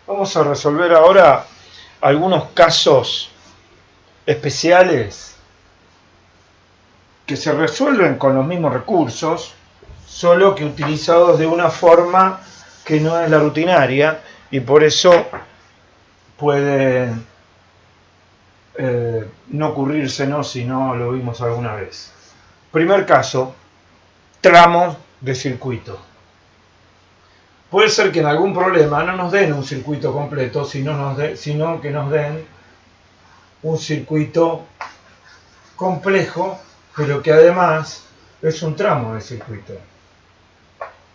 Vamos a resolver ahora algunos casos especiales que se resuelven con los mismos recursos, solo que utilizados de una forma que no es la rutinaria y por eso puede no ocurrírsenos si no lo vimos alguna vez. Primer caso, tramos de circuito. Puede ser que en algún problema no nos den un circuito completo, sino que nos den un circuito complejo, pero que además es un tramo de circuito.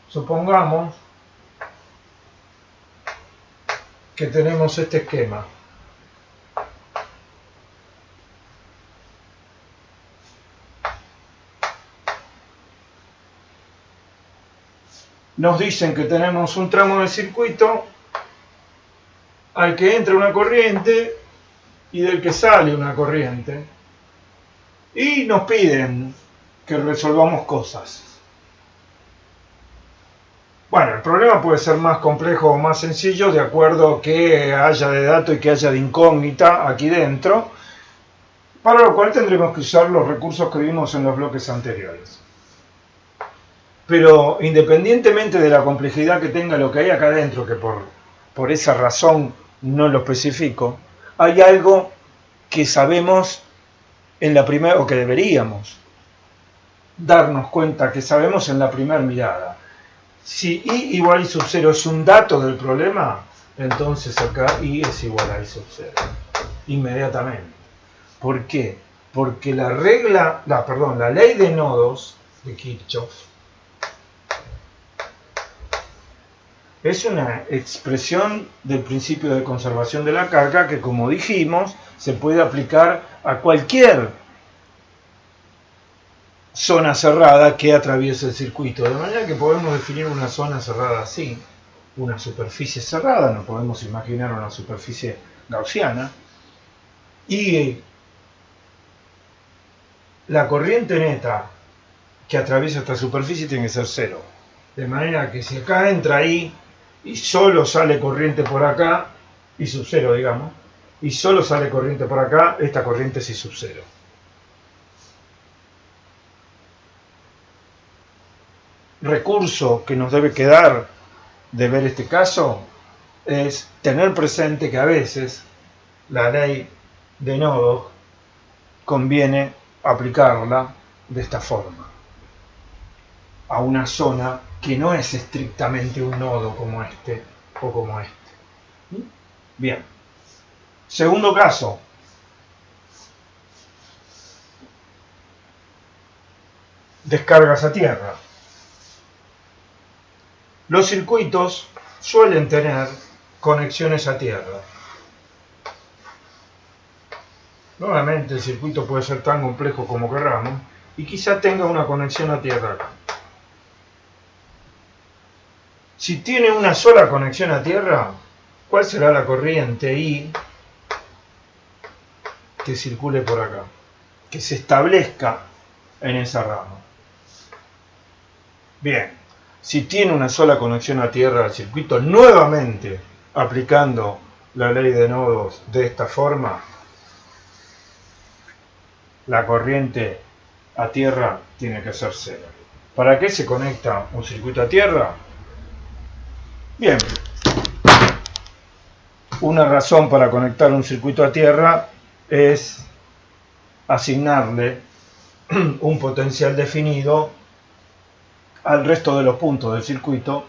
Supongamos que tenemos este esquema. Nos dicen que tenemos un tramo de circuito al que entra una corriente y del que sale una corriente. Y nos piden que resolvamos cosas. Bueno, el problema puede ser más complejo o más sencillo de acuerdo a que haya de dato y que haya de incógnita aquí dentro, para lo cual tendremos que usar los recursos que vimos en los bloques anteriores. Pero independientemente de la complejidad que tenga lo que hay acá dentro, que por esa razón no lo especifico, hay algo que sabemos en la primera, o que deberíamos darnos cuenta que sabemos en la primera mirada. Si I igual I sub 0 es un dato del problema, entonces acá I es igual a I sub 0. Inmediatamente. ¿Por qué? Porque la ley de nodos de Kirchhoff es una expresión del principio de conservación de la carga que, como dijimos, se puede aplicar a cualquier zona cerrada que atraviese el circuito. De manera que podemos definir una zona cerrada así, una superficie cerrada, no podemos imaginar una superficie gaussiana, y la corriente neta que atraviesa esta superficie tiene que ser cero. De manera que si acá entra I y solo sale corriente por acá, I sub 0 digamos, y solo sale corriente por acá, esta corriente es I sub 0. Recurso que nos debe quedar de ver este caso es tener presente que a veces la ley de nodos conviene aplicarla de esta forma a una zona que no es estrictamente un nodo como este o como este. Bien. Segundo caso. Descargas a tierra. Los circuitos suelen tener conexiones a tierra. Nuevamente el circuito puede ser tan complejo como queramos y quizá tenga una conexión a tierra acá. Si tiene una sola conexión a tierra, ¿cuál será la corriente I que circule por acá? Que se establezca en esa rama. Bien, si tiene una sola conexión a tierra al circuito, nuevamente aplicando la ley de nodos de esta forma, la corriente a tierra tiene que ser cero. ¿Para qué se conecta un circuito a tierra? Bien, una razón para conectar un circuito a tierra es asignarle un potencial definido al resto de los puntos del circuito,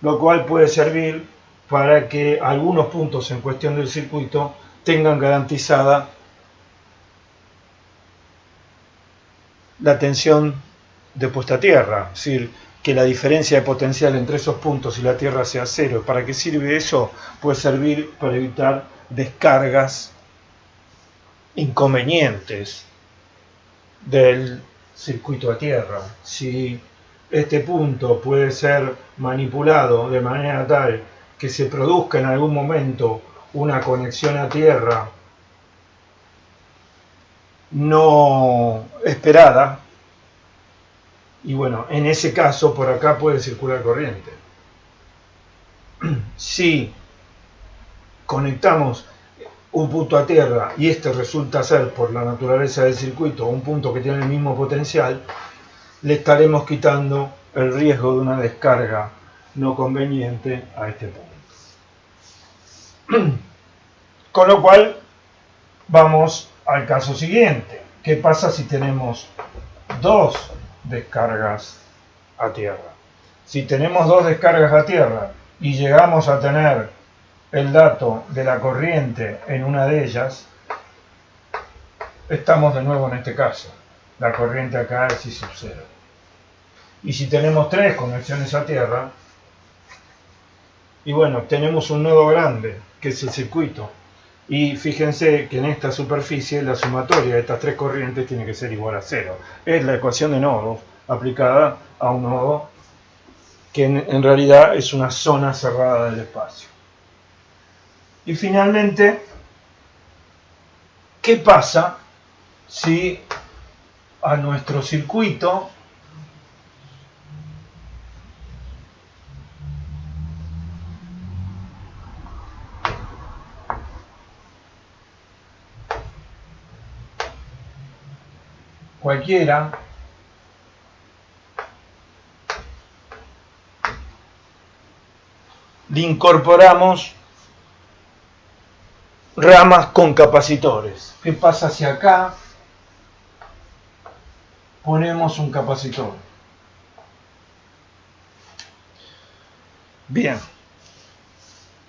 lo cual puede servir para que algunos puntos en cuestión del circuito tengan garantizada la tensión de puesta a tierra, es decir, que la diferencia de potencial entre esos puntos y la tierra sea cero. ¿Para qué sirve eso? Puede servir para evitar descargas inconvenientes del circuito a tierra. Si este punto puede ser manipulado de manera tal que se produzca en algún momento una conexión a tierra no esperada, y bueno, en ese caso por acá puede circular corriente. Si conectamos un punto a tierra y este resulta ser, por la naturaleza del circuito, un punto que tiene el mismo potencial, le estaremos quitando el riesgo de una descarga no conveniente a este punto. Con lo cual, vamos al caso siguiente. ¿Qué pasa si tenemos dos descargas a tierra? Si tenemos dos descargas a tierra y llegamos a tener el dato de la corriente en una de ellas, estamos de nuevo en este caso. La corriente acá es I sub 0. Y si tenemos tres conexiones a tierra, y bueno, tenemos un nodo grande, que es el circuito. Y fíjense que en esta superficie la sumatoria de estas tres corrientes tiene que ser igual a 0. Es la ecuación de nodos aplicada a un nodo que en realidad es una zona cerrada del espacio. Y finalmente, ¿qué pasa si a nuestro circuito cualquiera le incorporamos ramas con capacitores? ¿Qué pasa si acá ponemos un capacitor? Bien,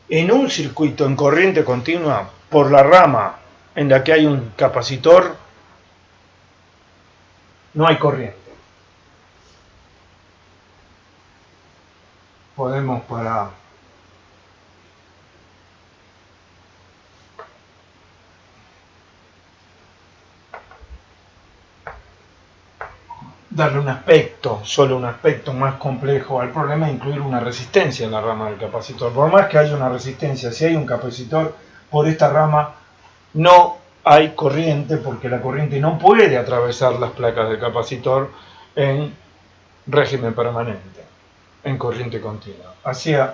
en un circuito en corriente continua, por la rama en la que hay un capacitor, no hay corriente. Podemos, para darle un aspecto, solo un aspecto más complejo al problema, incluir una resistencia en la rama del capacitor. Por más que haya una resistencia, si hay un capacitor, por esta rama no hay corriente, porque la corriente no puede atravesar las placas del capacitor en régimen permanente, en corriente continua.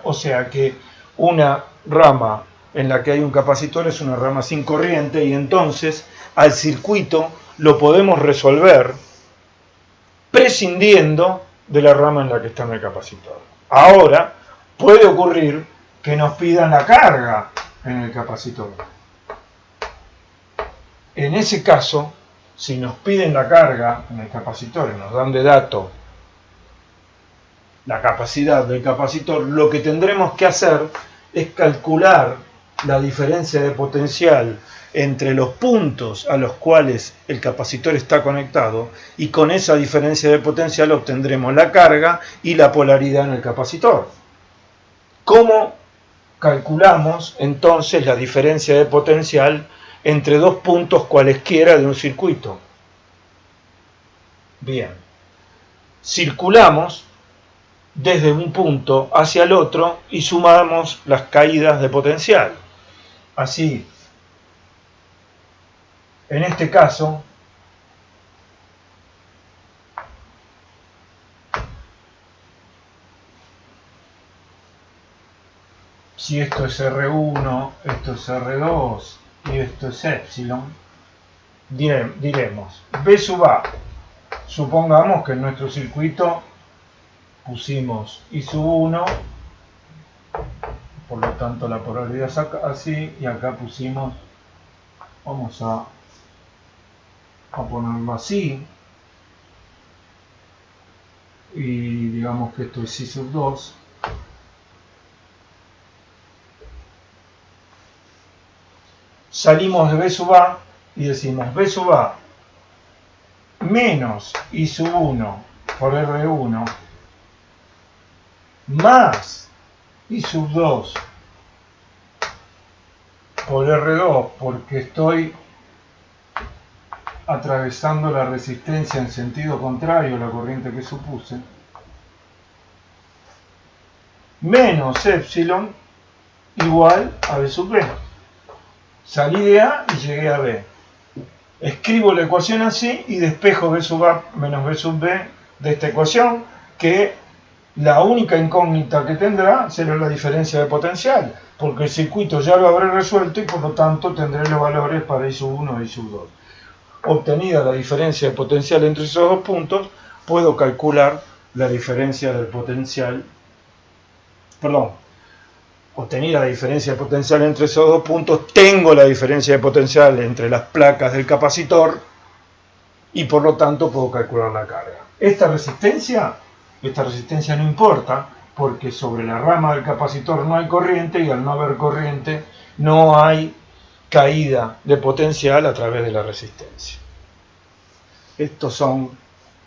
O sea que una rama en la que hay un capacitor es una rama sin corriente, y entonces al circuito lo podemos resolver prescindiendo de la rama en la que está en el capacitor. Ahora puede ocurrir que nos pidan la carga en el capacitor. En ese caso, si nos piden la carga en el capacitor y nos dan de dato la capacidad del capacitor, lo que tendremos que hacer es calcular la diferencia de potencial entre los puntos a los cuales el capacitor está conectado, y con esa diferencia de potencial obtendremos la carga y la polaridad en el capacitor. ¿Cómo calculamos entonces la diferencia de potencial entre dos puntos cualesquiera de un circuito? Bien, circulamos desde un punto hacia el otro y sumamos las caídas de potencial. Así, en este caso, si esto es R1, esto es R2 y esto es epsilon, diremos B sub A. Supongamos que en nuestro circuito pusimos I sub 1, por lo tanto la polaridad es así, y acá pusimos, vamos a ponerlo así, y digamos que esto es I sub 2. Salimos de B sub A y decimos B sub A menos I sub 1 por R1 más I sub 2 por R2, porque estoy atravesando la resistencia en sentido contrario a la corriente que supuse, menos epsilon igual a B sub B. Salí de A y llegué a B. Escribo la ecuación así y despejo B sub A menos B sub B de esta ecuación, que La única incógnita que tendrá será la diferencia de potencial, porque el circuito ya lo habré resuelto y por lo tanto tendré los valores para I1 y I2. Obtenida la diferencia de potencial entre esos dos puntos, puedo calcular la diferencia del potencial, obtenida la diferencia de potencial entre esos dos puntos, tengo la diferencia de potencial entre las placas del capacitor y por lo tanto puedo calcular la carga. Esta resistencia no importa porque sobre la rama del capacitor no hay corriente y al no haber corriente no hay caída de potencial a través de la resistencia. Estos son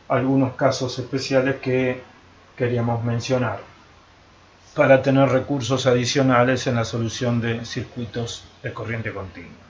algunos casos especiales que queríamos mencionar para tener recursos adicionales en la solución de circuitos de corriente continua.